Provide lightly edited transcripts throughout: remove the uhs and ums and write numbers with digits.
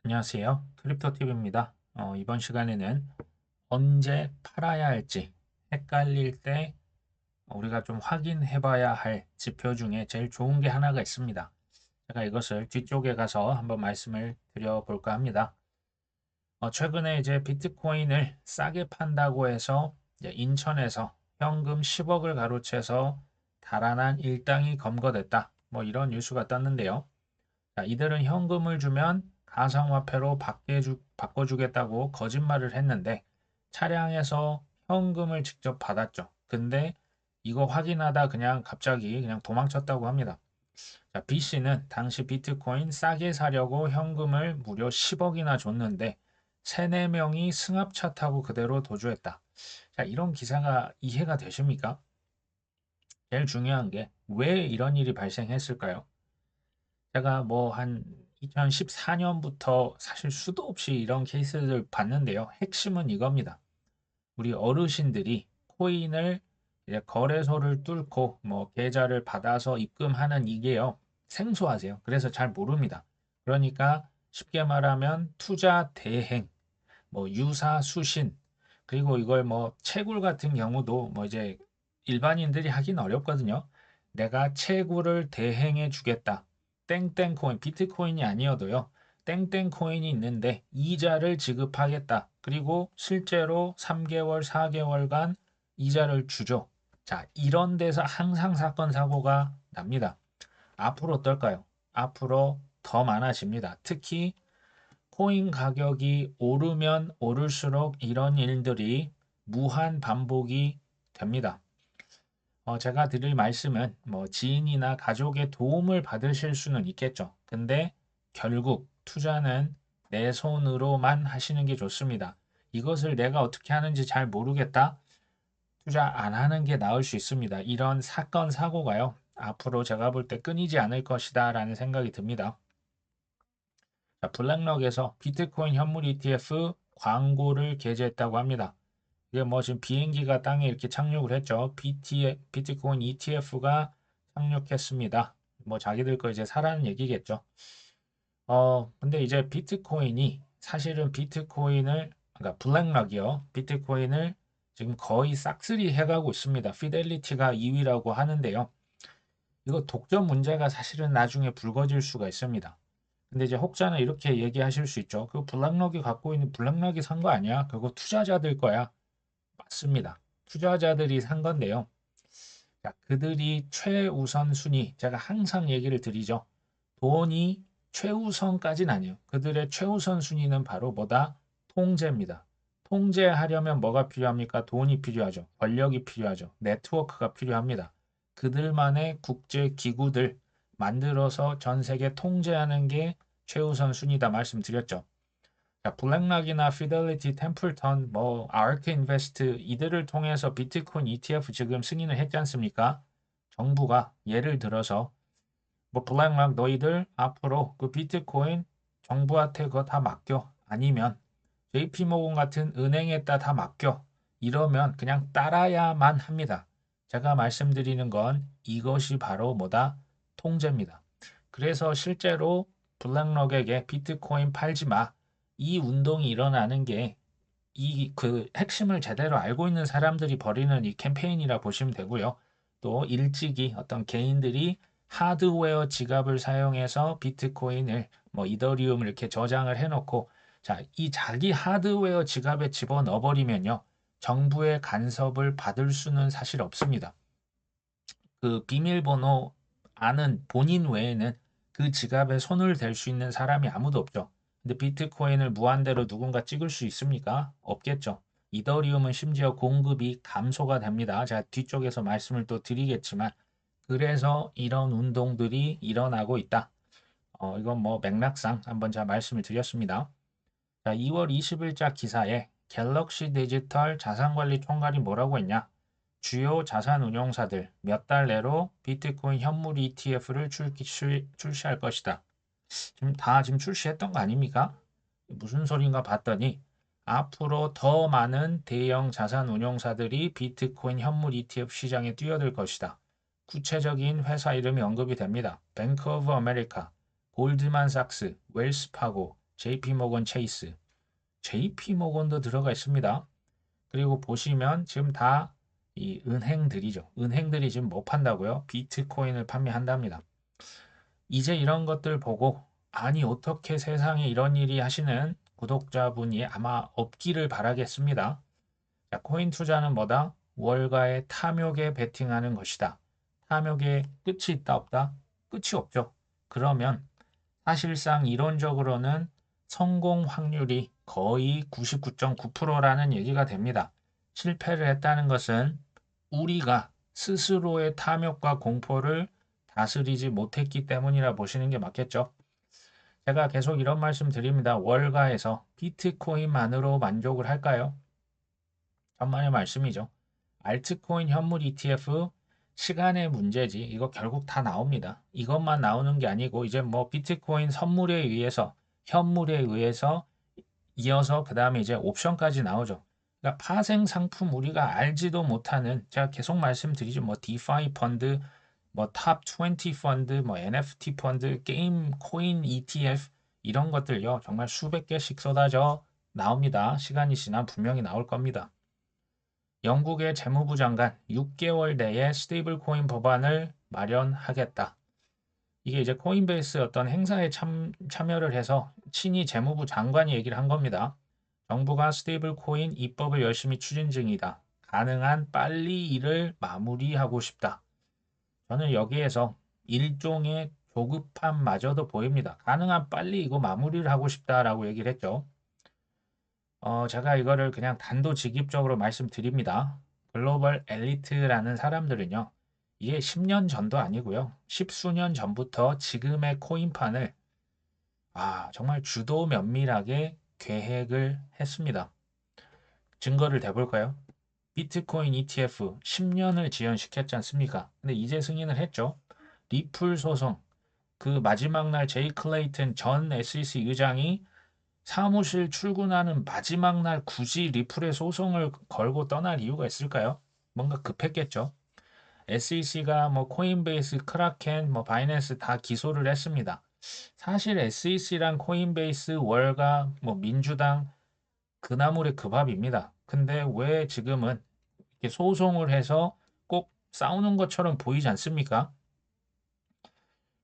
안녕하세요. 크립토TV입니다. 이번 시간에는 언제 팔아야 할지 헷갈릴 때 우리가 좀 확인해 봐야 할 지표 중에 제일 좋은 게 하나가 있습니다. 제가 이것을 뒤쪽에 가서 한번 말씀을 드려볼까 합니다. 최근에 이제 비트코인을 싸게 판다고 해서 이제 인천에서 현금 10억을 가로채서 달아난 일당이 검거됐다. 뭐 이런 뉴스가 떴는데요. 자, 이들은 현금을 주면 가상화폐로 바꿔주겠다고 거짓말을 했는데 차량에서 현금을 직접 받았죠. 근데 이거 확인하다 그냥 갑자기 그냥 도망쳤다고 합니다. 자, B 씨는 당시 비트코인 싸게 사려고 현금을 무려 10억이나 줬는데 세네 명이 승합차 타고 그대로 도주했다. 자, 이런 기사가 이해가 되십니까? 제일 중요한 게 왜 이런 일이 발생했을까요? 제가 뭐 한 2014년부터 사실 수도 없이 이런 케이스를 봤는데요. 핵심은 이겁니다. 우리 어르신들이 코인을 이제 거래소를 뚫고 뭐 계좌를 받아서 입금하는 이게요. 생소하세요. 그래서 잘 모릅니다. 그러니까 쉽게 말하면 투자 대행, 뭐 유사 수신, 그리고 이걸 뭐 채굴 같은 경우도 뭐 이제 일반인들이 하긴 어렵거든요. 내가 채굴을 대행해 주겠다. 땡땡 코인, 비트코인이 아니어도요. 땡땡 코인이 있는데 이자를 지급하겠다. 그리고 실제로 3개월, 4개월간 이자를 주죠. 자, 이런 데서 항상 사건 사고가 납니다. 앞으로 어떨까요? 앞으로 더 많아집니다. 특히 코인 가격이 오르면 오를수록 이런 일들이 무한 반복이 됩니다. 제가 드릴 말씀은 뭐 지인이나 가족의 도움을 받으실 수는 있겠죠. 근데 결국 투자는 내 손으로만 하시는 게 좋습니다. 이것을 내가 어떻게 하는지 잘 모르겠다. 투자 안 하는 게 나을 수 있습니다. 이런 사건, 사고가요. 앞으로 제가 볼 때 끊이지 않을 것이다 라는 생각이 듭니다. 자, 블랙록에서 비트코인 현물 ETF 광고를 게재했다고 합니다. 이게 뭐 지금 비행기가 땅에 이렇게 착륙을 했죠. 비트코인 ETF가 착륙했습니다. 뭐 자기들 거 이제 사라는 얘기겠죠. 근데 이제 비트코인이 사실은 그러니까 블랙록이요. 비트코인을 지금 거의 싹쓸이 해가고 있습니다. 피델리티가 2위라고 하는데요. 이거 독점 문제가 사실은 나중에 불거질 수가 있습니다. 근데 이제 혹자는 이렇게 얘기하실 수 있죠. 그 블랙록이 갖고 있는 블랙록이 산 거 아니야? 그거 투자자들 거야. 맞습니다. 투자자들이 산 건데요. 자, 그들이 최우선 순위, 제가 항상 얘기를 드리죠. 돈이 최우선까지는 아니에요. 그들의 최우선 순위는 바로 뭐다? 통제입니다. 통제하려면 뭐가 필요합니까? 돈이 필요하죠. 권력이 필요하죠. 네트워크가 필요합니다. 그들만의 국제 기구들 만들어서 전 세계 통제하는 게 최우선 순위다 말씀드렸죠. 자, 블랙락이나 피델리티, 템플턴, 뭐 아크 인베스트 이들을 통해서 비트코인 ETF 지금 승인을 했지 않습니까? 정부가 예를 들어서 뭐 블랙락 너희들 앞으로 그 비트코인 정부한테 그거 다 맡겨. 아니면 JP모건 같은 은행에다 다 맡겨. 이러면 그냥 따라야만 합니다. 제가 말씀드리는 건 이것이 바로 뭐다? 통제입니다. 그래서 실제로 블랙록에게 비트코인 팔지 마. 이 운동이 일어나는 게 이 그 핵심을 제대로 알고 있는 사람들이 벌이는 이 캠페인이라 보시면 되고요. 또 일찍이 어떤 개인들이 하드웨어 지갑을 사용해서 비트코인을 뭐 이더리움을 이렇게 저장을 해놓고 자, 이 자기 하드웨어 지갑에 집어넣어 버리면요. 정부의 간섭을 받을 수는 사실 없습니다. 그 비밀번호 아는 본인 외에는 그 지갑에 손을 댈 수 있는 사람이 아무도 없죠. 근데 비트코인을 무한대로 누군가 찍을 수 있습니까? 없겠죠. 이더리움은 심지어 공급이 감소가 됩니다. 제가 뒤쪽에서 말씀을 또 드리겠지만, 그래서 이런 운동들이 일어나고 있다. 이건 뭐 맥락상 한번 제가 말씀을 드렸습니다. 자, 2월 20일자 기사에 갤럭시 디지털 자산관리 총괄이 뭐라고 했냐? 주요 자산운용사들 몇 달 내로 비트코인 현물 ETF를 출시할 것이다. 지금 출시했던 거 아닙니까? 무슨 소린가 봤더니 앞으로 더 많은 대형 자산운용사들이 비트코인 현물 ETF 시장에 뛰어들 것이다. 구체적인 회사 이름이 언급이 됩니다. 뱅크 오브 아메리카, 골드만삭스, 웰스파고, JP모건 체이스, JP모건도 들어가 있습니다. 그리고 보시면 지금 다 이 은행들이죠. 은행들이 지금 뭐 판다고요? 비트코인을 판매한답니다. 이제 이런 것들 보고 아니 어떻게 세상에 이런 일이 하시는 구독자분이 아마 없기를 바라겠습니다. 자, 코인 투자는 뭐다? 월가의 탐욕에 베팅하는 것이다. 탐욕에 끝이 있다 없다? 끝이 없죠. 그러면 사실상 이론적으로는 성공 확률이 거의 99.9%라는 얘기가 됩니다. 실패를 했다는 것은 우리가 스스로의 탐욕과 공포를 다스리지 못했기 때문이라 보시는 게 맞겠죠. 제가 계속 이런 말씀 드립니다. 월가에서 비트코인만으로 만족을 할까요? 천만의 말씀이죠. 알트코인 현물 ETF 시간의 문제지. 이거 결국 다 나옵니다. 이것만 나오는 게 아니고 이제 뭐 비트코인 선물에 의해서 현물에 의해서 이어서 그 다음에 이제 옵션까지 나오죠. 그러니까 파생 상품 우리가 알지도 못하는 제가 계속 말씀드리죠. 뭐 디파이 펀드, 뭐 탑 20 펀드, 뭐 NFT 펀드, 게임 코인 ETF 이런 것들요. 정말 수백 개씩 쏟아져 나옵니다. 시간이 지나 분명히 나올 겁니다. 영국의 재무부 장관 6개월 내에 스테이블 코인 법안을 마련하겠다. 이게 이제 코인베이스 어떤 행사에 참여를 해서 친히 재무부 장관이 얘기를 한 겁니다. 정부가 스테이블 코인 입법을 열심히 추진 중이다. 가능한 빨리 이를 마무리하고 싶다. 저는 여기에서 일종의 조급함마저도 보입니다. 가능한 빨리 이거 마무리를 하고 싶다라고 얘기를 했죠. 제가 이거를 그냥 단도직입적으로 말씀드립니다. 글로벌 엘리트라는 사람들은요, 이게 10년 전도 아니고요. 십수년 전부터 지금의 코인판을 정말 주도 면밀하게 계획을 했습니다. 증거를 대볼까요? 비트코인 ETF 10년을 지연시켰지 않습니까? 근데 이제 승인을 했죠. 리플 소송, 그 마지막 날 제이 클레이튼 전 SEC 의장이 사무실 출근하는 마지막 날 굳이 리플에 소송을 걸고 떠날 이유가 있을까요? 뭔가 급했겠죠. SEC가 뭐 코인베이스, 크라켄, 뭐 바이낸스 다 기소를 했습니다. 사실 SEC랑 코인베이스, 월가, 뭐 민주당 그나물의 그 밥입니다. 근데 왜 지금은 이렇게 소송을 해서 꼭 싸우는 것처럼 보이지 않습니까?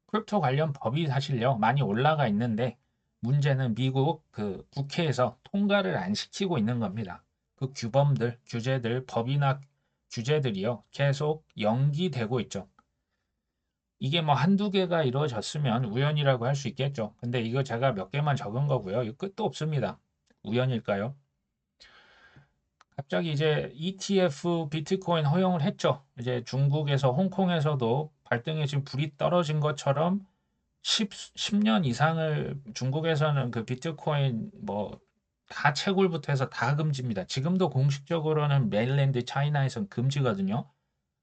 크립토 관련 법이 사실요 많이 올라가 있는데 문제는 미국 그 국회에서 통과를 안 시키고 있는 겁니다. 그 규범들, 규제들, 법이나 규제들이요 계속 연기되고 있죠. 이게 뭐 한두 개가 이루어졌으면 우연이라고 할 수 있겠죠. 근데 이거 제가 몇 개만 적은 거고요. 이거 끝도 없습니다. 우연일까요? 갑자기 이제 ETF 비트코인 허용을 했죠. 이제 중국에서 홍콩에서도 발등에 지금 불이 떨어진 것처럼 10년 이상을 중국에서는 그 비트코인 뭐 다 채굴부터 해서 다 금지입니다. 지금도 공식적으로는 메일랜드 차이나에선 금지거든요.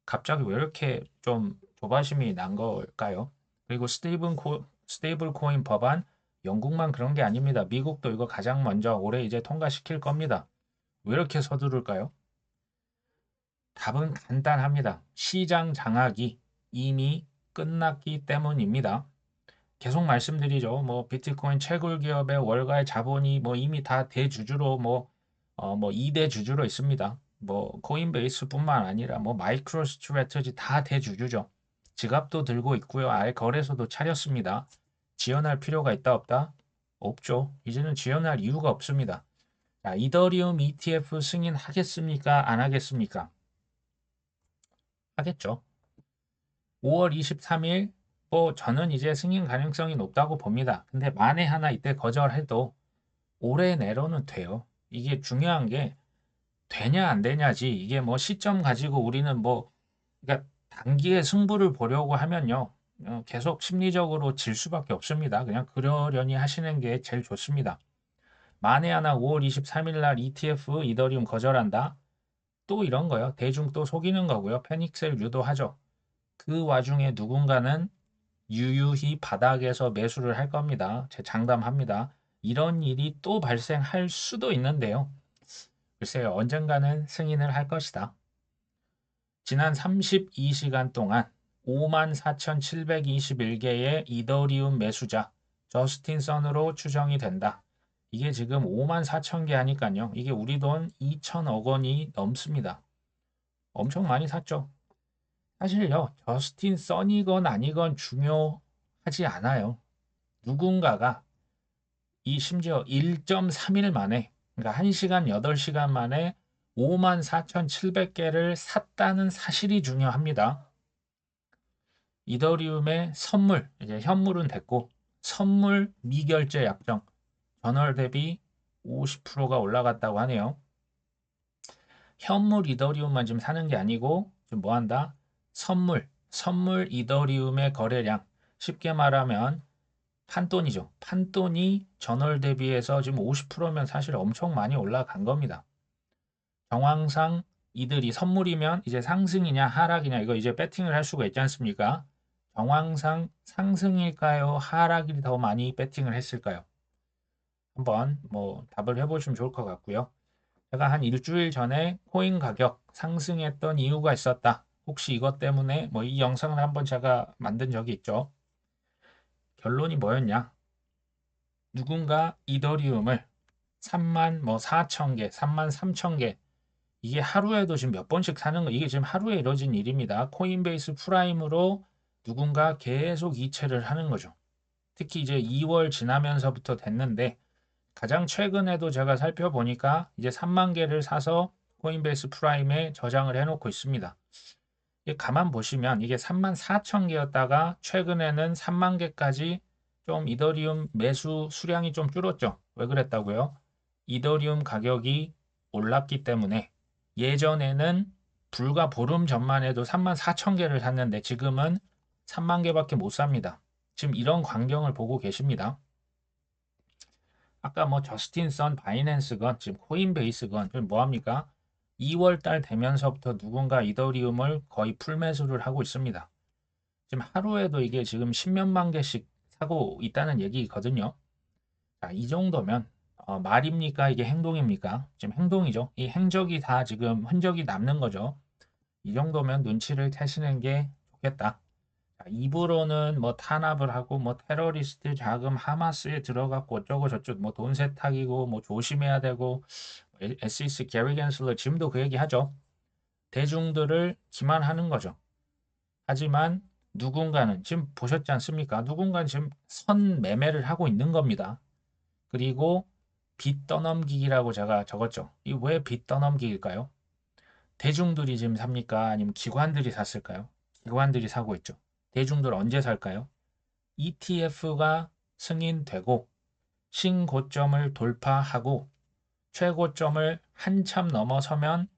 갑자기 왜 이렇게 좀 조바심이 난 걸까요? 그리고 스테이블 코인 법안 영국만 그런 게 아닙니다. 미국도 이거 가장 먼저 올해 이제 통과시킬 겁니다. 왜 이렇게 서두를까요? 답은 간단합니다. 시장 장악이 이미 끝났기 때문입니다. 계속 말씀드리죠. 뭐 비트코인 채굴 기업의 월가의 자본이 뭐 이미 다 대주주로 뭐 2대 주주로 있습니다. 뭐 코인베이스뿐만 아니라 뭐 마이크로 스트래티지 다 대주주죠. 지갑도 들고 있고요. 아예 거래소도 차렸습니다. 지원할 필요가 있다 없다? 없죠. 이제는 지원할 이유가 없습니다. 자, 이더리움 ETF 승인하겠습니까? 안 하겠습니까? 하겠죠. 5월 23일 뭐 저는 이제 승인 가능성이 높다고 봅니다. 근데 만에 하나 이때 거절해도 올해 내로는 돼요. 이게 중요한 게 되냐 안 되냐지. 이게 뭐 시점 가지고 우리는 뭐 그러니까 단기에 승부를 보려고 하면요. 계속 심리적으로 질 수밖에 없습니다. 그냥 그러려니 하시는 게 제일 좋습니다. 만에 하나 5월 23일 날 ETF 이더리움 거절한다. 또 이런 거요. 대중 또 속이는 거고요. 패닉셀 유도하죠. 그 와중에 누군가는 유유히 바닥에서 매수를 할 겁니다. 제 장담합니다. 이런 일이 또 발생할 수도 있는데요. 글쎄요, 언젠가는 승인을 할 것이다. 지난 32시간 동안 54,721개의 이더리움 매수자, 저스틴 선으로 추정이 된다. 이게 지금 54,000개 하니까요. 이게 우리 돈 2천억 원이 넘습니다. 엄청 많이 샀죠. 사실요, 저스틴 선이건 아니건 중요하지 않아요. 누군가가 이 심지어 1.3일 만에, 그러니까 1시간 8시간 만에 54,700개를 샀다는 사실이 중요합니다. 이더리움의 선물, 이제 현물은 됐고, 선물 미결제 약정, 전월 대비 50%가 올라갔다고 하네요. 현물 이더리움만 지금 사는 게 아니고, 지금 뭐 한다? 선물 이더리움의 거래량, 쉽게 말하면 판돈이죠. 판돈이 전월 대비해서 지금 50%면 사실 엄청 많이 올라간 겁니다. 정황상 이들이 선물이면 이제 상승이냐 하락이냐 이거 이제 배팅을 할 수가 있지 않습니까? 정황상 상승일까요? 하락이 더 많이 배팅을 했을까요? 한번 뭐 답을 해보시면 좋을 것 같고요. 제가 한 일주일 전에 코인 가격 상승했던 이유가 있었다. 혹시 이것 때문에 뭐 이 영상을 한번 제가 만든 적이 있죠. 결론이 뭐였냐? 누군가 이더리움을 3만 뭐 4천 개, 3만 3천 개 이게 하루에도 지금 몇 번씩 사는 거 이게 지금 하루에 이루어진 일입니다. 코인베이스 프라임으로 누군가 계속 이체를 하는 거죠. 특히 이제 2월 지나면서부터 됐는데 가장 최근에도 제가 살펴보니까 이제 3만 개를 사서 코인베이스 프라임에 저장을 해놓고 있습니다. 가만 보시면 이게 3만 4천 개였다가 최근에는 3만 개까지 좀 이더리움 매수 수량이 좀 줄었죠. 왜 그랬다고요? 이더리움 가격이 올랐기 때문에 예전에는 불과 보름 전만 해도 3만 4천 개를 샀는데 지금은 3만 개밖에 못 삽니다. 지금 이런 광경을 보고 계십니다. 아까 뭐 저스틴 선 바이낸스건 지금 코인베이스건 지금 뭐 합니까? 2월 달 되면서부터 누군가 이더리움을 거의 풀매수를 하고 있습니다. 지금 하루에도 이게 지금 10몇만 개씩 사고 있다는 얘기거든요. 자, 이 정도면 말입니까? 이게 행동입니까? 지금 행동이죠. 이 행적이 다 지금 흔적이 남는 거죠. 이 정도면 눈치를 채시는 게 좋겠다. 자, 입으로는 뭐 탄압을 하고 뭐 테러리스트 자금 하마스에 들어갔고 어쩌고 저쩌고 뭐 돈 세탁이고 뭐 조심해야 되고 SEC 게리 겐슬러 지금도 그 얘기 하죠. 대중들을 기만하는 거죠. 하지만 누군가는 지금 보셨지 않습니까? 누군가는 지금 선 매매를 하고 있는 겁니다. 그리고 빚 떠넘기기라고 제가 적었죠. 이 왜 빚 떠넘기일까요? 대중들이 지금 삽니까? 아니면 기관들이 샀을까요? 기관들이 사고 있죠. 대중들 언제 살까요? ETF가 승인되고 신고점을 돌파하고 최고점을 한참 넘어서면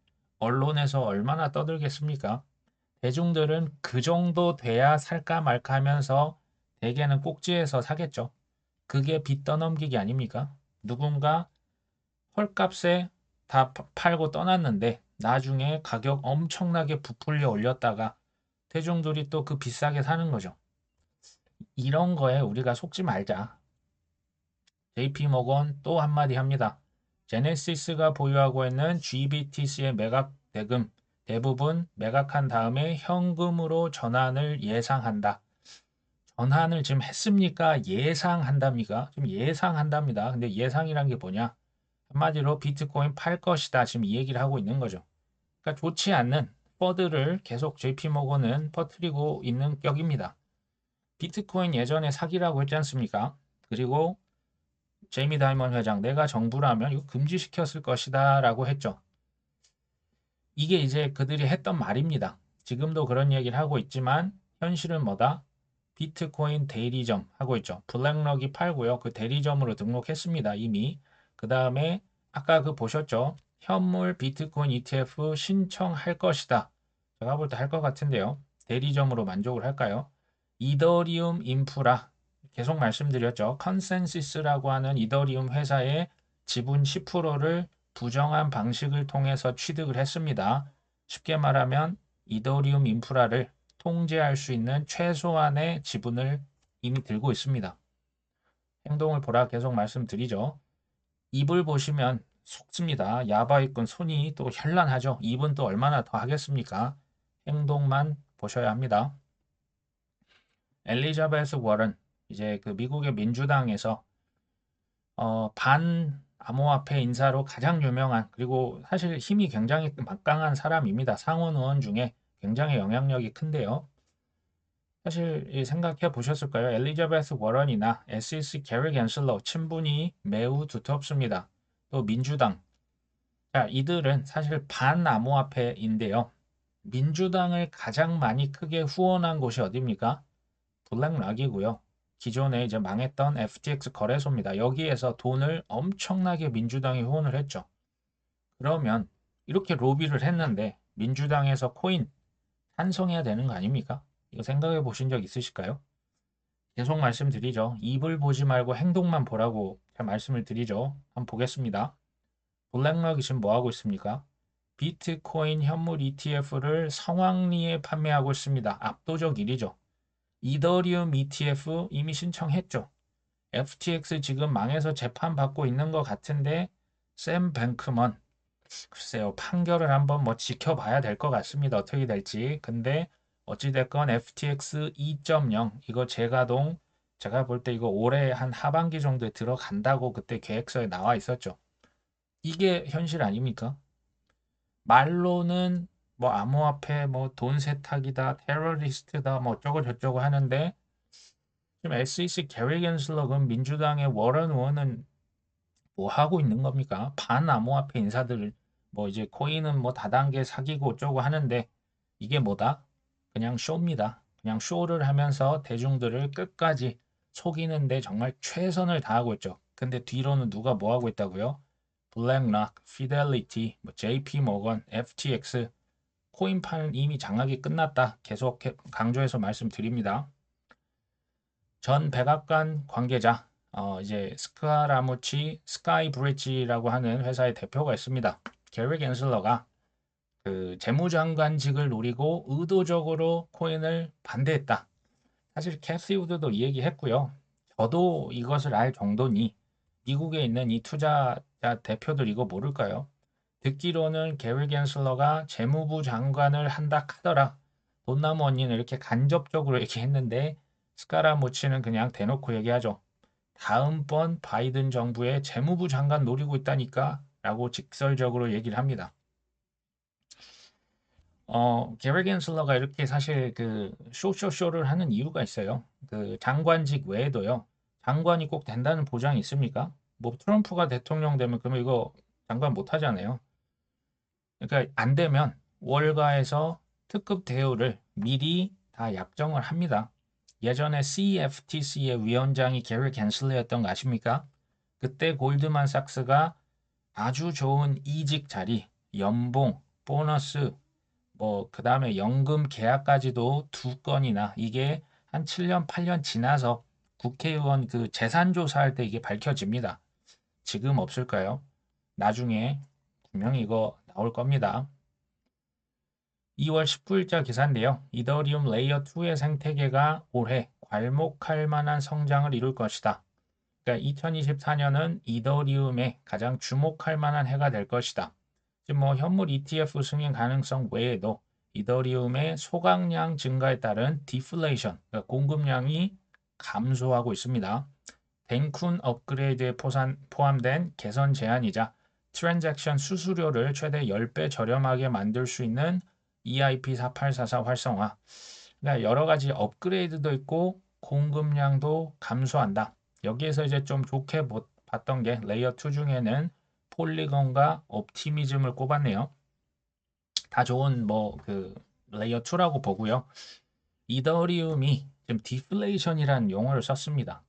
언론에서 얼마나 떠들겠습니까? 대중들은 그 정도 돼야 살까 말까 하면서 대개는 꼭지에서 사겠죠. 그게 빚 떠넘기기 아닙니까? 누군가 헐값에 다 팔고 떠났는데 나중에 가격 엄청나게 부풀려 올렸다가 대중들이 또 그 비싸게 사는 거죠. 이런 거에 우리가 속지 말자. JP모건 또 한마디 합니다. 제네시스가 보유하고 있는 GBTC의 매각 대금 대부분 매각한 다음에 현금으로 전환을 예상한다. 전환을 지금 했습니까? 예상한답니까? 지금 예상한답니다. 근데 예상이란 게 뭐냐? 한마디로 비트코인 팔 것이다. 지금 이 얘기를 하고 있는 거죠. 그러니까 좋지 않는 퍼드를 계속 JP모건은 퍼뜨리고 있는 격입니다. 비트코인 예전에 사기라고 했지 않습니까? 그리고 제이미 다이먼 회장, 내가 정부라면 이거 금지시켰을 것이다 라고 했죠. 이게 이제 그들이 했던 말입니다. 지금도 그런 얘기를 하고 있지만 현실은 뭐다? 비트코인 대리점 하고 있죠. 블랙럭이 팔고요. 그 대리점으로 등록했습니다. 이미. 그 다음에 아까 그 보셨죠? 현물 비트코인 ETF 신청할 것이다. 제가 볼 때 할 것 같은데요. 대리점으로 만족을 할까요? 이더리움 인프라 계속 말씀드렸죠. 컨센시스라고 하는 이더리움 회사의 지분 10%를 부정한 방식을 통해서 취득을 했습니다. 쉽게 말하면 이더리움 인프라를 통제할 수 있는 최소한의 지분을 이미 들고 있습니다. 행동을 보라 계속 말씀드리죠. 입을 보시면 속습니다. 야바이꾼 손이 또 현란하죠. 입은 또 얼마나 더 하겠습니까? 행동만 보셔야 합니다. 엘리자베스 워런 이제 그 미국의 민주당에서 반 암호화폐 인사로 가장 유명한 그리고 사실 힘이 굉장히 막강한 사람입니다. 상원 의원 중에 굉장히 영향력이 큰데요. 사실 생각해 보셨을까요? 엘리자베스 워런이나 SEC 게리 갠슬러 친분이 매우 두텁습니다. 또 민주당. 자, 이들은 사실 반암호화폐인데요. 민주당을 가장 많이 크게 후원한 곳이 어디입니까? 블랙락이고요. 기존에 이제 망했던 FTX 거래소입니다. 여기에서 돈을 엄청나게 민주당이 후원을 했죠. 그러면 이렇게 로비를 했는데 민주당에서 코인 찬성해야 되는 거 아닙니까? 이거 생각해 보신 적 있으실까요? 계속 말씀드리죠. 입을 보지 말고 행동만 보라고 잘 말씀을 드리죠. 한번 보겠습니다. 블랙락이 지금 뭐 하고 있습니까? 비트코인 현물 ETF를 성황리에 판매하고 있습니다. 압도적 1위죠. 이더리움 ETF 이미 신청했죠. FTX 지금 망해서 재판받고 있는 것 같은데 샘 뱅크먼 글쎄요 판결을 한번 뭐 지켜봐야 될 것 같습니다. 어떻게 될지. 근데 어찌됐건 FTX 2.0 이거 재가동 제가 볼 때 이거 올해 한 하반기 정도에 들어간다고 그때 계획서에 나와 있었죠. 이게 현실 아닙니까? 말로는 뭐 암호화폐 뭐 돈 세탁이다 테러리스트다 뭐 어쩌고 저쩌고 하는데 지금 SEC 게리 갠슬러건 민주당의 워런 의원은 뭐 하고 있는 겁니까? 반암호화폐 인사들 뭐 이제 코인은 뭐 다단계 사기고 어쩌고 하는데 이게 뭐다? 그냥 쇼입니다. 그냥 쇼를 하면서 대중들을 끝까지 속이는데 정말 최선을 다하고 있죠. 근데 뒤로는 누가 뭐 하고 있다고요? 블랙락, 피델리티, 뭐 JP 모건, FTX 코인파는 이미 장악이 끝났다. 계속 강조해서 말씀드립니다. 전 백악관 관계자 이제 스카라무치 스카이 브릿지라고 하는 회사의 대표가 있습니다. 게리 갠슬러가 그 재무장관직을 노리고 의도적으로 코인을 반대했다. 사실 캐시 우드도 이 얘기 했고요. 저도 이것을 알 정도니 미국에 있는 이 투자자 대표들 이거 모를까요? 듣기로는 게리 갠슬러가 재무부 장관을 한다 하더라. 돈나무 언니는 이렇게 간접적으로 얘기했는데 스카라무치는 그냥 대놓고 얘기하죠. 다음번 바이든 정부의 재무부 장관 노리고 있다니까 라고 직설적으로 얘기를 합니다. 게리 갠슬러가 이렇게 사실 그 쇼쇼쇼를 하는 이유가 있어요. 그 장관직 외에도요. 장관이 꼭 된다는 보장이 있습니까? 뭐 트럼프가 대통령 되면 그러면 이거 장관 못 하잖아요. 그러니까 안 되면 월가에서 특급 대우를 미리 다 약정을 합니다. 예전에 CFTC의 위원장이 게리 갠슬러였던 거 아십니까? 그때 골드만삭스가 아주 좋은 이직 자리, 연봉, 보너스, 뭐 그다음에 연금 계약까지도 두 건이나 이게 한 7년, 8년 지나서 국회의원 그 재산 조사할 때 이게 밝혀집니다. 지금 없을까요? 나중에 분명히 이거 나올 겁니다. 2월 19일자 기사인데요. 이더리움 레이어 2의 생태계가 올해 괄목할 만한 성장을 이룰 것이다. 그러니까 2024년은 이더리움의 가장 주목할 만한 해가 될 것이다. 지금 뭐 현물 ETF 승인 가능성 외에도 이더리움의 소각량 증가에 따른 디플레이션, 그러니까 공급량이 감소하고 있습니다. 덴쿤 업그레이드에 포함된 개선 제한이자 트랜잭션 수수료를 최대 10배 저렴하게 만들 수 있는 EIP4844 활성화. 그러니까 여러 가지 업그레이드도 있고 공급량도 감소한다. 여기에서 이제 좀 좋게 봤던 게 레이어 2 중에는 폴리건과 옵티미즘을 꼽았네요. 다 좋은 뭐 그 레이어 2라고 보고요. 이더리움이 지금 디플레이션이라는 용어를 썼습니다.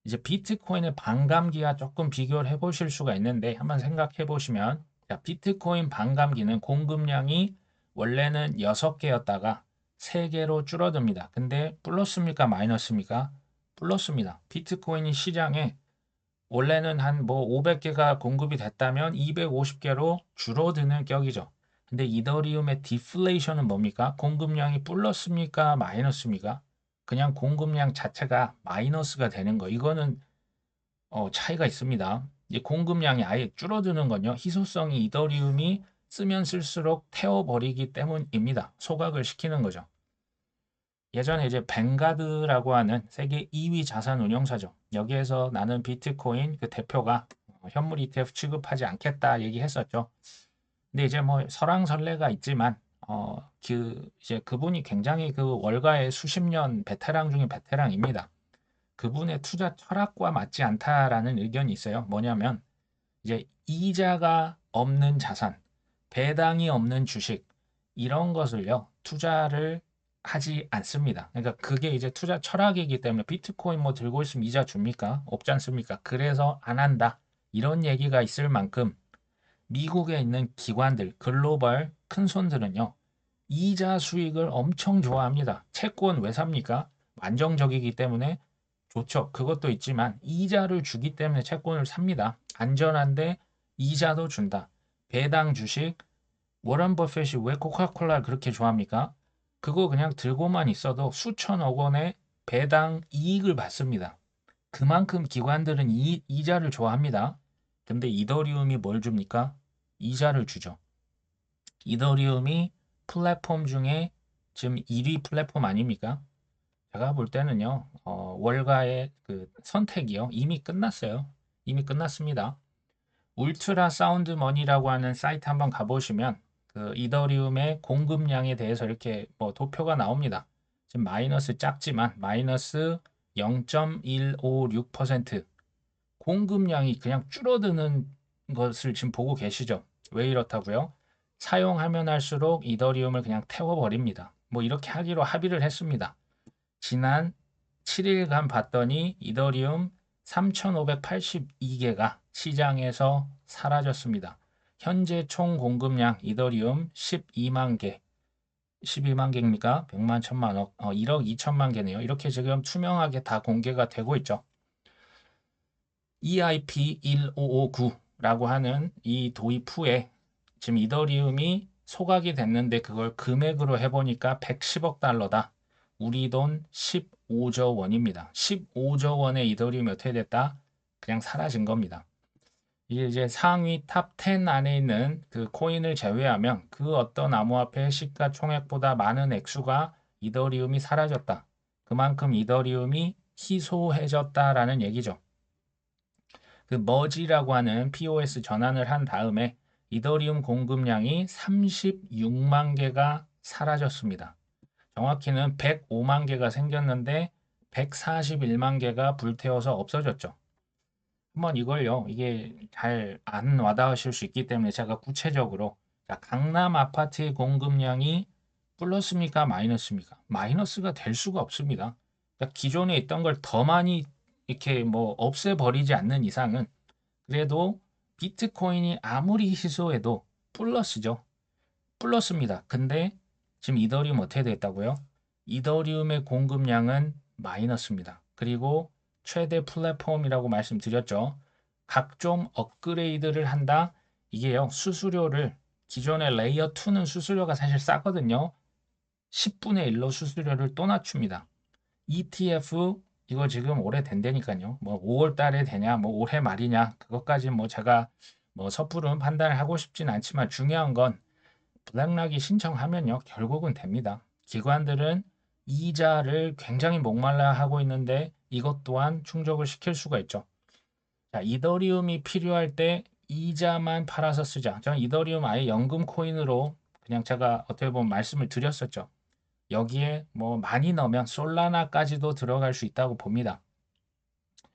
이제 비트코인의 반감기와 조금 비교를 해보실 수가 있는데 한번 생각해 보시면 자, 비트코인 반감기는 공급량이 원래는 6개였다가 3개로 줄어듭니다. 근데 플러스입니까 마이너스입니까? 플러스입니다. 비트코인이 시장에 원래는 한 뭐 500개가 공급이 됐다면 250개로 줄어드는 격이죠. 근데 이더리움의 디플레이션은 뭡니까? 공급량이 플러스입니까? 마이너스입니까? 그냥 공급량 자체가 마이너스가 되는 거. 이거는 차이가 있습니다. 이제 공급량이 아예 줄어드는 건요. 희소성이 이더리움이 쓰면 쓸수록 태워버리기 때문입니다. 소각을 시키는 거죠. 예전에 이제 뱅가드라고 하는 세계 2위 자산 운용사죠. 여기에서 나는 비트코인 그 대표가 현물 ETF 취급하지 않겠다 얘기했었죠. 근데 이제 뭐 설왕설래가 있지만 이제 그분이 굉장히 그 월가의 수십 년 베테랑 중에 베테랑입니다. 그분의 투자 철학과 맞지 않다라는 의견이 있어요. 뭐냐면 이제 이자가 없는 자산, 배당이 없는 주식 이런 것을요 투자를 하지 않습니다. 그러니까 그게 이제 투자 철학이기 때문에 비트코인 뭐 들고 있으면 이자 줍니까? 없지 않습니까? 그래서 안 한다. 이런 얘기가 있을 만큼 미국에 있는 기관들, 글로벌 큰 손들은요 이자 수익을 엄청 좋아합니다. 채권 왜 삽니까? 안정적이기 때문에 좋죠. 그것도 있지만 이자를 주기 때문에 채권을 삽니다. 안전한데 이자도 준다. 배당 주식, 워런 버핏이 왜 코카콜라를 그렇게 좋아합니까? 그거 그냥 들고만 있어도 수천억 원의 배당 이익을 받습니다. 그만큼 기관들은 이자를 좋아합니다. 근데 이더리움이 뭘 줍니까? 이자를 주죠. 이더리움이 플랫폼 중에 지금 1위 플랫폼 아닙니까? 제가 볼 때는요, 월가의 그 선택이요, 이미 끝났어요. 이미 끝났습니다. 울트라 사운드 머니라고 하는 사이트 한번 가보시면 그 이더리움의 공급량에 대해서 이렇게 뭐 도표가 나옵니다. 지금 마이너스 작지만 마이너스 0.156% 공급량이 그냥 줄어드는 것을 지금 보고 계시죠? 왜 이렇다고요? 사용하면 할수록 이더리움을 그냥 태워버립니다. 뭐 이렇게 하기로 합의를 했습니다. 지난 7일간 봤더니 이더리움 3,582개가 시장에서 사라졌습니다. 현재 총 공급량 이더리움 12만 개, 12만 개입니까? 100만, 1000만억, 1억 2천만 개네요. 이렇게 지금 투명하게 다 공개가 되고 있죠. EIP1559라고 하는 이 도입 후에 지금 이더리움이 소각이 됐는데 그걸 금액으로 해보니까 110억 달러다. 우리 돈 15조 원입니다. 15조 원의 이더리움이 어떻게 됐다? 그냥 사라진 겁니다. 이게 이제 상위 탑 10 안에 있는 그 코인을 제외하면 그 어떤 암호화폐 시가총액보다 많은 액수가 이더리움이 사라졌다. 그만큼 이더리움이 희소해졌다라는 얘기죠. 그 머지라고 하는 POS 전환을 한 다음에 이더리움 공급량이 36만 개가 사라졌습니다. 정확히는 105만 개가 생겼는데 141만 개가 불태워서 없어졌죠. 한번 이걸요, 이게 잘 안 와닿으실 수 있기 때문에 제가 구체적으로 강남 아파트의 공급량이 플러스입니까? 마이너스입니까? 마이너스가 될 수가 없습니다. 그러니까 기존에 있던 걸 더 많이 이렇게 뭐 없애버리지 않는 이상은 그래도 비트코인이 아무리 희소해도 플러스죠. 플러스입니다. 근데 지금 이더리움 어떻게 됐다고요? 이더리움의 공급량은 마이너스입니다. 그리고 최대 플랫폼이라고 말씀드렸죠. 각종 업그레이드를 한다. 이게요. 수수료를 기존의 레이어 2는 수수료가 사실 싸거든요. 10분의 1로 수수료를 또 낮춥니다. ETF 이거 지금 올해 된다니까요. 뭐 5월 달에 되냐, 뭐 올해 말이냐, 그것까지 뭐 제가 뭐 섣부른 판단을 하고 싶진 않지만 중요한 건 블랙락이 신청하면요, 결국은 됩니다. 기관들은 이자를 굉장히 목말라 하고 있는데 이것 또한 충족을 시킬 수가 있죠. 자, 이더리움이 필요할 때 이자만 팔아서 쓰자. 저는 이더리움 아예 연금 코인으로 그냥 제가 어떻게 보면 말씀을 드렸었죠. 여기에 뭐 많이 넣으면 솔라나까지도 들어갈 수 있다고 봅니다.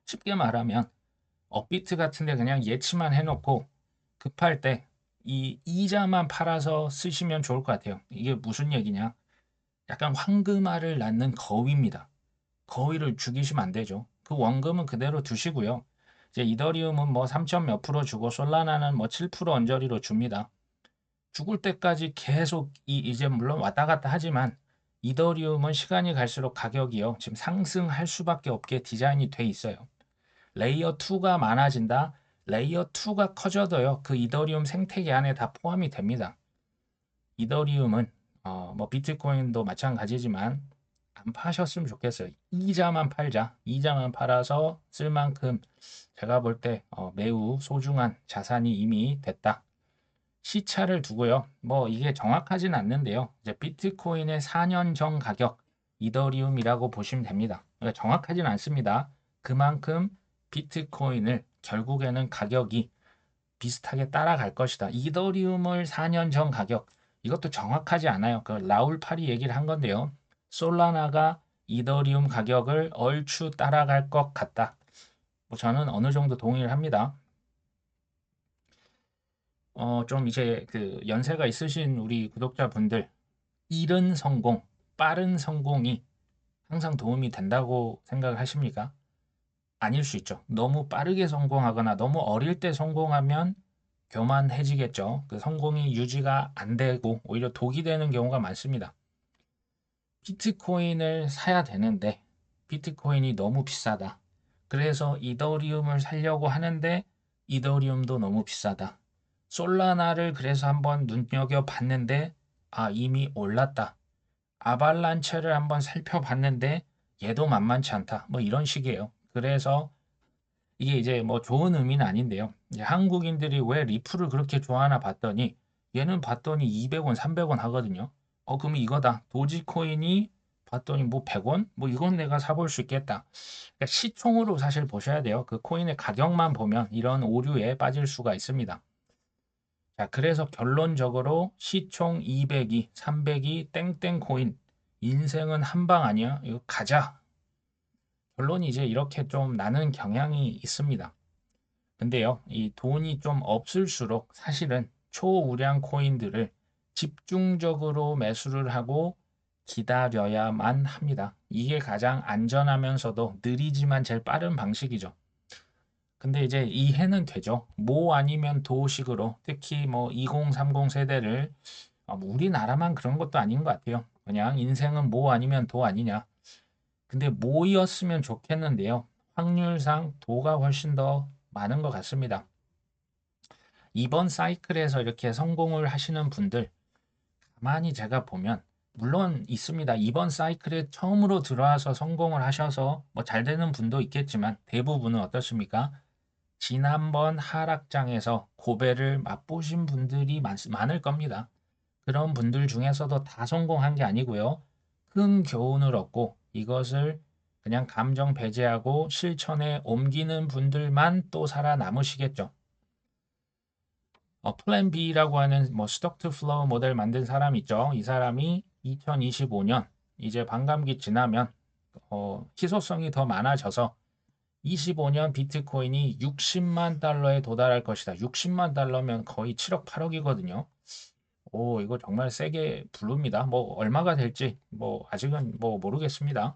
쉽게 말하면 업비트 같은데 그냥 예치만 해놓고 급할 때 이 이자만 팔아서 쓰시면 좋을 것 같아요. 이게 무슨 얘기냐? 약간 황금알을 낳는 거위입니다. 거위를 죽이시면 안 되죠. 그 원금은 그대로 두시고요. 이제 이더리움은 뭐 3점 몇 프로 주고 솔라나는 뭐 7% 언저리로 줍니다. 죽을 때까지 계속 이제 물론 왔다 갔다 하지만 이더리움은 시간이 갈수록 가격이요. 지금 상승할 수밖에 없게 디자인이 돼 있어요. 레이어 2가 많아진다. 레이어 2가 커져도요. 그 이더리움 생태계 안에 다 포함이 됩니다. 이더리움은 뭐 비트코인도 마찬가지지만 안 파셨으면 좋겠어요. 이자만 팔자. 이자만 팔아서 쓸 만큼 제가 볼 때 매우 소중한 자산이 이미 됐다. 시차를 두고요. 뭐 이게 정확하진 않는데요. 이제 비트코인의 4년 전 가격 이더리움이라고 보시면 됩니다. 그러니까 정확하진 않습니다. 그만큼 비트코인을 결국에는 가격이 비슷하게 따라갈 것이다. 이더리움을 4년 전 가격, 이것도 정확하지 않아요. 그 라울 파리 얘기를 한 건데요. 솔라나가 이더리움 가격을 얼추 따라갈 것 같다. 뭐 저는 어느 정도 동의를 합니다. 좀 이제 그 연세가 있으신 우리 구독자분들, 이른 성공, 빠른 성공이 항상 도움이 된다고 생각을 하십니까? 아닐 수 있죠. 너무 빠르게 성공하거나 너무 어릴 때 성공하면 교만해지겠죠. 그 성공이 유지가 안 되고 오히려 독이 되는 경우가 많습니다. 비트코인을 사야 되는데 비트코인이 너무 비싸다. 그래서 이더리움을 사려고 하는데 이더리움도 너무 비싸다. 솔라나를 그래서 한번 눈여겨봤는데 이미 올랐다. 아발란체를 한번 살펴봤는데 얘도 만만치 않다. 뭐 이런 식이에요. 그래서 이게 이제 뭐 좋은 의미는 아닌데요. 이제 한국인들이 왜 리플을 그렇게 좋아하나 봤더니 얘는 봤더니 200원, 300원 하거든요. 그럼 이거다. 도지코인이 봤더니 뭐 100원? 뭐 이건 내가 사볼 수 있겠다. 그러니까 시총으로 사실 보셔야 돼요. 그 코인의 가격만 보면 이런 오류에 빠질 수가 있습니다. 자, 그래서 결론적으로 시총 200이, 300이 땡땡 코인. 인생은 한 방 아니야? 이거 가자. 결론이 이제 이렇게 좀 나는 경향이 있습니다. 근데요, 이 돈이 좀 없을수록 사실은 초우량 코인들을 집중적으로 매수를 하고 기다려야만 합니다. 이게 가장 안전하면서도 느리지만 제일 빠른 방식이죠. 근데 이제 이해는 되죠. 모 아니면 도식으로 특히 뭐 2030 세대를 뭐 우리나라만 그런 것도 아닌 것 같아요. 그냥 인생은 모 아니면 도 아니냐. 근데 모였으면 좋겠는데요. 확률상 도가 훨씬 더 많은 것 같습니다. 이번 사이클에서 이렇게 성공을 하시는 분들 가만히 제가 보면 물론 있습니다. 이번 사이클에 처음으로 들어와서 성공을 하셔서 뭐 잘 되는 분도 있겠지만 대부분은 어떻습니까? 지난번 하락장에서 고배를 맛보신 분들이 많을 겁니다. 그런 분들 중에서도 다 성공한 게 아니고요. 큰 교훈을 얻고 이것을 그냥 감정 배제하고 실천에 옮기는 분들만 또 살아남으시겠죠. 플랜 B라고 하는 뭐 스톡 투 플로우 모델 만든 사람 있죠. 이 사람이 2025년 이제 반감기 지나면 희소성이 더 많아져서 25년 비트코인이 60만 달러에 도달할 것이다. 60만 달러면 거의 7억 8억이거든요. 오, 이거 정말 세게 부릅니다. 뭐 얼마가 될지 뭐 아직은 뭐 모르겠습니다.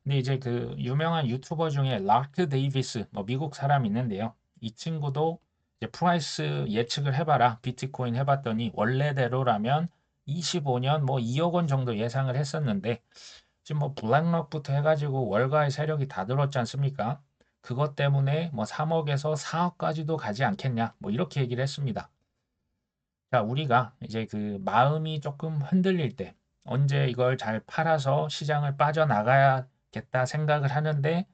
근데 이제 그 유명한 유튜버 중에 라크 데이비스 뭐 미국 사람 있는데요. 이 친구도 이제 프라이스 예측을 해봐라. 비트코인 해봤더니 원래대로라면 25년 뭐 2억 원 정도 예상을 했었는데 지금 뭐 블랙록부터 해가지고 월가의 세력이 다 들었지 않습니까? 그것 때문에 뭐 3억에서 4억까지도 가지 않겠냐 뭐 이렇게 얘기를 했습니다. 자, 우리가 이제 그 마음이 조금 흔들릴 때 언제 이걸 잘 팔아서 시장을 빠져나가야겠다 생각을 하는데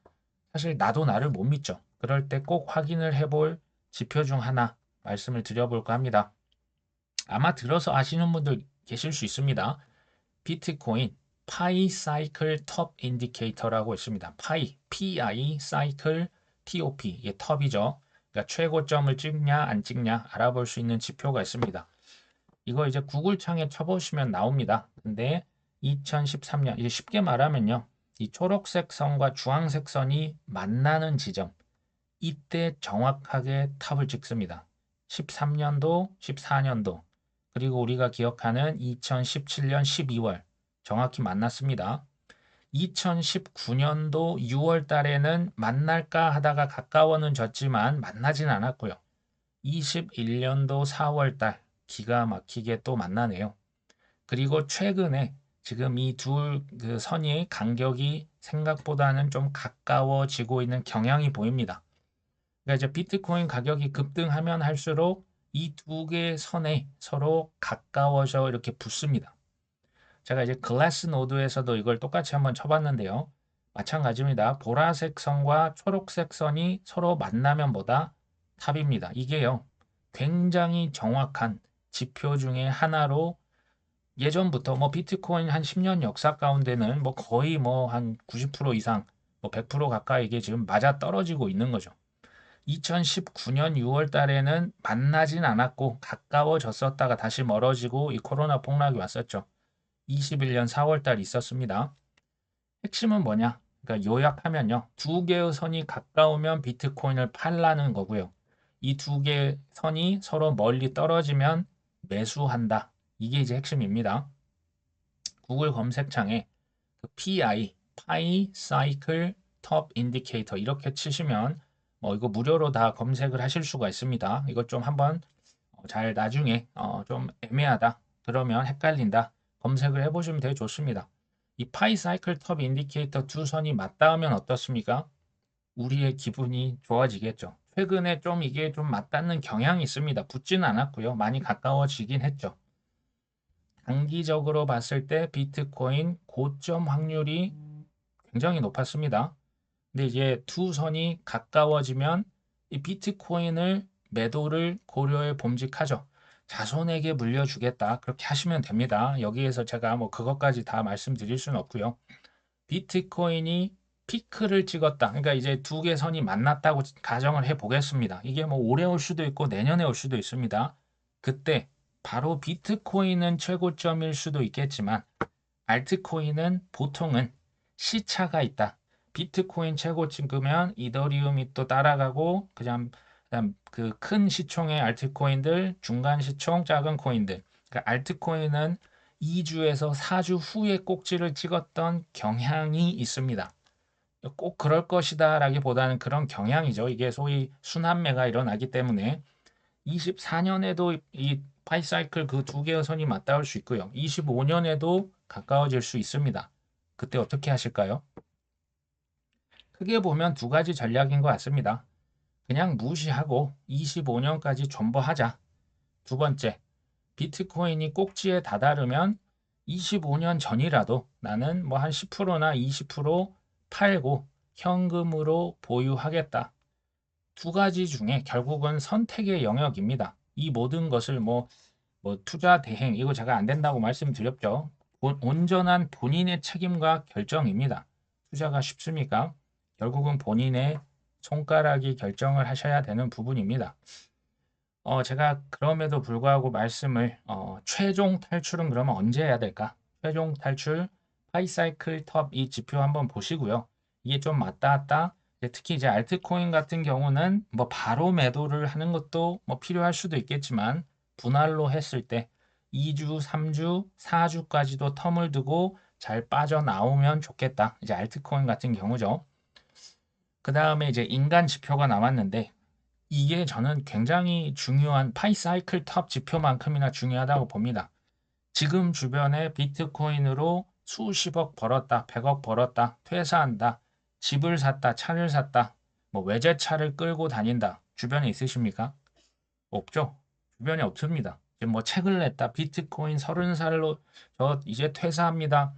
사실 나도 나를 못 믿죠. 그럴 때 꼭 확인을 해볼 지표 중 하나 말씀을 드려볼까 합니다. 아마 들어서 아시는 분들 계실 수 있습니다. 비트코인 파이 사이클 톱 인디케이터라고 있습니다. 파이, PI, 사이클, TOP, 이게 톱이죠. 그러니까 최고점을 찍냐 안 찍냐 알아볼 수 있는 지표가 있습니다. 이거 이제 구글 창에 쳐보시면 나옵니다. 근데 2013년, 이게 쉽게 말하면요. 이 초록색 선과 주황색 선이 만나는 지점, 이때 정확하게 탑을 찍습니다. 13년도, 14년도, 그리고 우리가 기억하는 2017년 12월 정확히 만났습니다. 2019년도 6월 달에는 만날까 하다가 가까워는 졌지만 만나진 않았고요. 21년도 4월 달 기가 막히게 또 만나네요. 그리고 최근에 지금 이 둘 그 선의 간격이 생각보다는 좀 가까워지고 있는 경향이 보입니다. 그러니까 이제 비트코인 가격이 급등하면 할수록 이 두 개의 선에 서로 가까워져 이렇게 붙습니다. 제가 이제 글래스 노드에서도 이걸 똑같이 한번 쳐봤는데요. 마찬가지입니다. 보라색 선과 초록색 선이 서로 만나면 보다 탑입니다. 이게요. 굉장히 정확한 지표 중에 하나로 예전부터 뭐 비트코인 한 10년 역사 가운데는 뭐 거의 뭐 한 90% 이상, 뭐 100% 가까이 이게 지금 맞아 떨어지고 있는 거죠. 2019년 6월 달에는 만나진 않았고 가까워졌었다가 다시 멀어지고 이 코로나 폭락이 왔었죠. 21년 4월 달 있었습니다. 핵심은 뭐냐? 그러니까 요약하면요. 두 개의 선이 가까우면 비트코인을 팔라는 거고요. 이 두 개의 선이 서로 멀리 떨어지면 매수한다. 이게 이제 핵심입니다. 구글 검색창에 그 PI, Pi Cycle Top Indicator 이렇게 치시면 이거 무료로 다 검색을 하실 수가 있습니다. 이것 좀 한번 잘 나중에 좀 애매하다. 그러면 헷갈린다. 검색을 해보시면 되게 좋습니다. 이 파이 사이클 톱 인디케이터 두 선이 맞닿으면 어떻습니까? 우리의 기분이 좋아지겠죠. 최근에 좀 이게 좀 맞닿는 경향이 있습니다. 붙지는 않았고요. 많이 가까워지긴 했죠. 단기적으로 봤을 때 비트코인 고점 확률이 굉장히 높았습니다. 근데 이제 두 선이 가까워지면 이 비트코인을 매도를 고려해 봄직하죠. 자손에게 물려주겠다. 그렇게 하시면 됩니다. 여기에서 제가 뭐 그것까지 다 말씀드릴 수는 없고요. 비트코인이 피크를 찍었다. 그러니까 이제 두 개 선이 만났다고 가정을 해 보겠습니다. 이게 뭐 올해 올 수도 있고 내년에 올 수도 있습니다. 그때 바로 비트코인은 최고점일 수도 있겠지만 알트코인은 보통은 시차가 있다. 비트코인 최고 찍으면 이더리움이 또 따라가고 그다음 그 큰 시총의 알트코인들, 중간 시총, 작은 코인들. 그러니까 알트코인은 2주에서 4주 후에 꼭지를 찍었던 경향이 있습니다. 꼭 그럴 것이다라기보다는 그런 경향이죠. 이게 소위 순환매가 일어나기 때문에 24년에도 이 파이사이클 그 두 개의 선이 맞닿을 수 있고요. 25년에도 가까워질 수 있습니다. 그때 어떻게 하실까요? 크게 보면 두 가지 전략인 것 같습니다. 그냥 무시하고 25년까지 존버하자. 두 번째, 비트코인이 꼭지에 다다르면 25년 전이라도 나는 뭐 한 10%나 20% 팔고 현금으로 보유하겠다. 두 가지 중에 결국은 선택의 영역입니다. 이 모든 것을 뭐 투자 대행 이거 제가 안 된다고 말씀드렸죠. 온전한 본인의 책임과 결정입니다. 투자가 쉽습니까? 결국은 본인의 손가락이 결정을 하셔야 되는 부분입니다. 제가 그럼에도 불구하고 말씀을 최종 탈출은 그러면 언제 해야 될까? 최종 탈출 파이사이클 톱 이 지표 한번 보시고요. 이게 좀 맞다 갔다 특히 이제 알트코인 같은 경우는 뭐 바로 매도를 하는 것도 뭐 필요할 수도 있겠지만 분할로 했을 때 2주, 3주, 4주까지도 텀을 두고 잘 빠져나오면 좋겠다. 이제 알트코인 같은 경우죠. 그 다음에 이제 인간 지표가 남았는데 이게 저는 굉장히 중요한 파이사이클 탑 지표만큼이나 중요하다고 봅니다. 지금 주변에 비트코인으로 수십억 벌었다, 100억 벌었다, 퇴사한다, 집을 샀다, 차를 샀다, 뭐 외제차를 끌고 다닌다. 주변에 있으십니까? 없죠. 주변에 없습니다. 지금 뭐 책을 냈다, 비트코인 30살로 저 이제 퇴사합니다.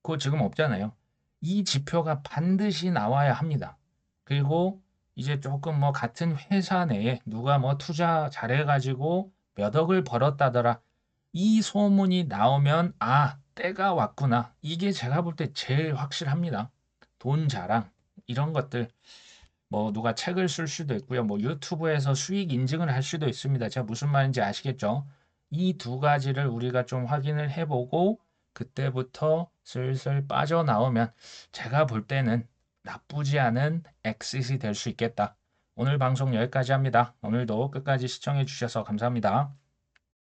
그거 지금 없잖아요. 이 지표가 반드시 나와야 합니다. 그리고 이제 조금 뭐 같은 회사 내에 누가 뭐 투자 잘해가지고 몇 억을 벌었다더라. 이 소문이 나오면 때가 왔구나. 이게 제가 볼 때 제일 확실합니다. 돈 자랑 이런 것들 뭐 누가 책을 쓸 수도 있고요. 뭐 유튜브에서 수익 인증을 할 수도 있습니다. 제가 무슨 말인지 아시겠죠? 이 두 가지를 우리가 좀 확인을 해보고 그때부터 슬슬 빠져나오면 제가 볼 때는 나쁘지 않은 엑싯이 될 수 있겠다. 오늘 방송 여기까지 합니다. 오늘도 끝까지 시청해 주셔서 감사합니다.